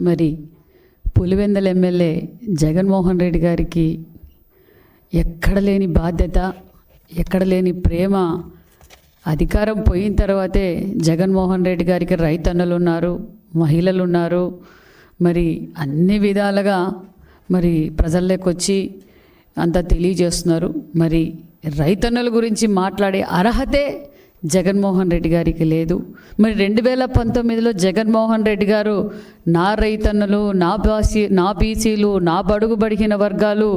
మరి పులివెందుల ఎమ్మెల్యే జగన్మోహన్ రెడ్డి గారికి ఎక్కడ లేని బాధ్యత, ఎక్కడ లేని ప్రేమ. అధికారం పోయిన తర్వాతే జగన్మోహన్ రెడ్డి గారికి రైతన్నలు ఉన్నారు, మహిళలు ఉన్నారు. మరి అన్ని విధాలుగా మరి ప్రజల్లోకి వచ్చి అంతా తెలియజేస్తున్నారు. మరి రైతన్నల గురించి మాట్లాడే అర్హతే జగన్మోహన్ రెడ్డి గారికి లేదు. మరి 2019లో జగన్మోహన్ రెడ్డి గారు నా రైతన్నలు, నా బీసీలు, నా బడుగు బడిగిన వర్గాలు,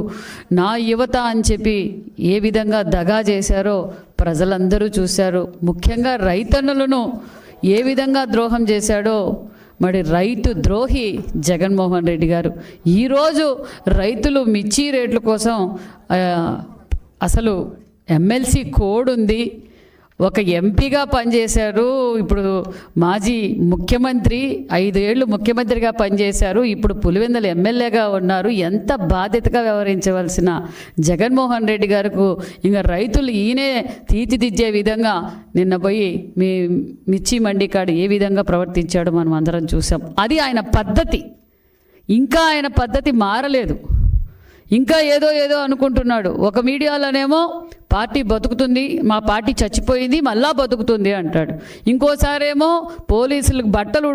నా యువత అని చెప్పి ఏ విధంగా దగా చేశారో ప్రజలందరూ చూశారు. ముఖ్యంగా రైతన్నలను ఏ విధంగా ద్రోహం చేశాడో మరి రైతు ద్రోహి జగన్మోహన్ రెడ్డి గారు. ఈరోజు రైతులు మిర్చి రేట్ల కోసం అసలు ఎమ్మెల్సీ కోడ్ ఉంది, ఒక ఎంపీగా పనిచేశారు. ఇప్పుడు మాజీ ముఖ్యమంత్రి 5 ఏళ్ళు ముఖ్యమంత్రిగా పనిచేశారు. ఇప్పుడు పులివెందుల ఎమ్మెల్యేగా ఉన్నారు. ఎంత బాధ్యతగా వ్యవహరించవలసిన జగన్మోహన్ రెడ్డి గారికి ఇంకా రైతులు ఈయనే తీర్చిదిద్దే విధంగా నిన్న పోయి మీ మిర్చి మండి కాడ ఏ విధంగా ప్రవర్తించాడో మనం అందరం చూసాం. అది ఆయన పద్ధతి. ఇంకా ఆయన పద్ధతి మారలేదు. ఇంకా ఏదో అనుకుంటున్నాడు. ఒక మీడియాలోనేమో పార్టీ బతుకుతుంది, మా పార్టీ చచ్చిపోయింది, మళ్ళా బతుకుతుంది అంటాడు. ఇంకోసారేమో పోలీసులకు బట్టలు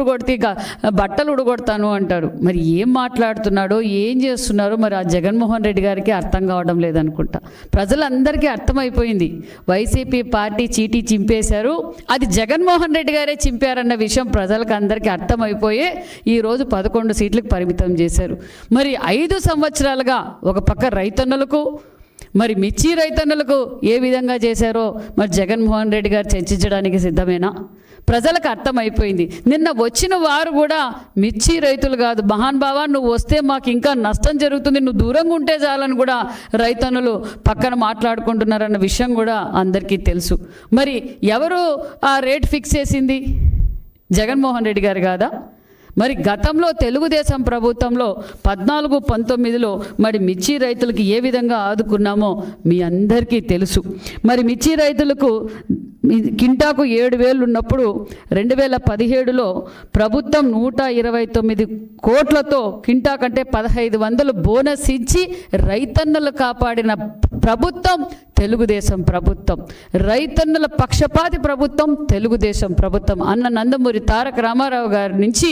ఉడగొడతాను అంటాడు. మరి ఏం మాట్లాడుతున్నాడో, ఏం చేస్తున్నారో మరి ఆ జగన్మోహన్ రెడ్డి గారికి అర్థం కావడం లేదనుకుంటా. ప్రజలందరికీ అర్థమైపోయింది, వైసీపీ పార్టీ చీటీ చింపేశారు, అది జగన్మోహన్ రెడ్డి గారే చింపారన్న విషయం ప్రజలకు అందరికీ అర్థమైపోయే ఈరోజు 11 సీట్లకు పరిమితం చేశారు. మరి 5 సంవత్సరాలుగా ఒక పక్క రైతన్నులకు, మరి మిర్చి రైతన్నులకు ఏ విధంగా చేశారో మరి జగన్మోహన్ రెడ్డి గారు చర్చించడానికి సిద్ధమేనా? ప్రజలకు అర్థమైపోయింది. నిన్న వచ్చిన వారు కూడా మిర్చి రైతులు కాదు, మహాన్ బావా నువ్వు వస్తే మాకు ఇంకా నష్టం జరుగుతుంది, నువ్వు దూరంగా ఉంటే చాలని కూడా రైతన్నులు పక్కన మాట్లాడుకుంటున్నారన్న విషయం కూడా అందరికీ తెలుసు. మరి ఎవరు ఆ రేట్ ఫిక్స్ చేసింది? జగన్మోహన్ రెడ్డి గారు కాదా? మరి గతంలో తెలుగుదేశం ప్రభుత్వంలో 14-19లో మరి మిర్చి రైతులకు ఏ విధంగా ఆదుకున్నామో మీ అందరికీ తెలుసు. మరి మిర్చి రైతులకు కింటాకు 7,000 ఉన్నప్పుడు 2017లో ప్రభుత్వం 129 కోట్లతో కింటా కంటే 1,500 బోనస్ ఇచ్చి రైతన్నలు కాపాడిన ప్రభుత్వం తెలుగుదేశం ప్రభుత్వం. రైతన్నుల పక్షపాతి ప్రభుత్వం తెలుగుదేశం ప్రభుత్వం. అన్న నందమూరి తారక రామారావు గారి నుంచి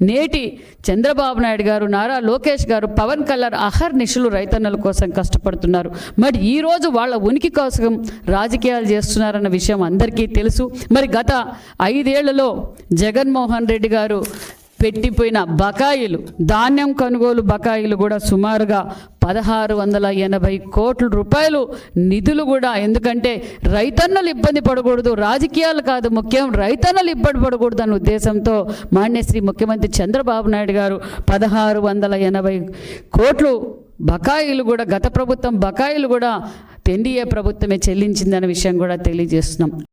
నేటి చంద్రబాబు నాయుడు గారు, నారా లోకేష్ గారు, పవన్ కళ్యాణ్ అహర్నిశలు రైతన్నుల కోసం కష్టపడుతున్నారు. మరి ఈరోజు వాళ్ళ ఉనికి కోసం రాజకీయాలు చేస్తున్నారన్న విషయం అందరికీ తెలుసు. మరి గత 5 ఏళ్లలో జగన్మోహన్ రెడ్డి గారు పెట్టిపోయిన బకాయిలు, ధాన్యం కొనుగోలు బకాయిలు కూడా సుమారుగా 1,680 కోట్ల రూపాయలు నిధులు కూడా. ఎందుకంటే రైతన్నలు ఇబ్బంది పడకూడదు, రాజకీయాలు కాదు ముఖ్యం, రైతన్నలు ఇబ్బంది పడకూడదు అనే ఉద్దేశంతో మాన్యశ్రీ ముఖ్యమంత్రి చంద్రబాబు నాయుడు గారు 1,680 కోట్లు బకాయిలు కూడా, గత ప్రభుత్వం బకాయిలు కూడా ఎన్డీఏ ప్రభుత్వమే చెల్లించిందనే విషయం కూడా తెలియజేస్తున్నాం.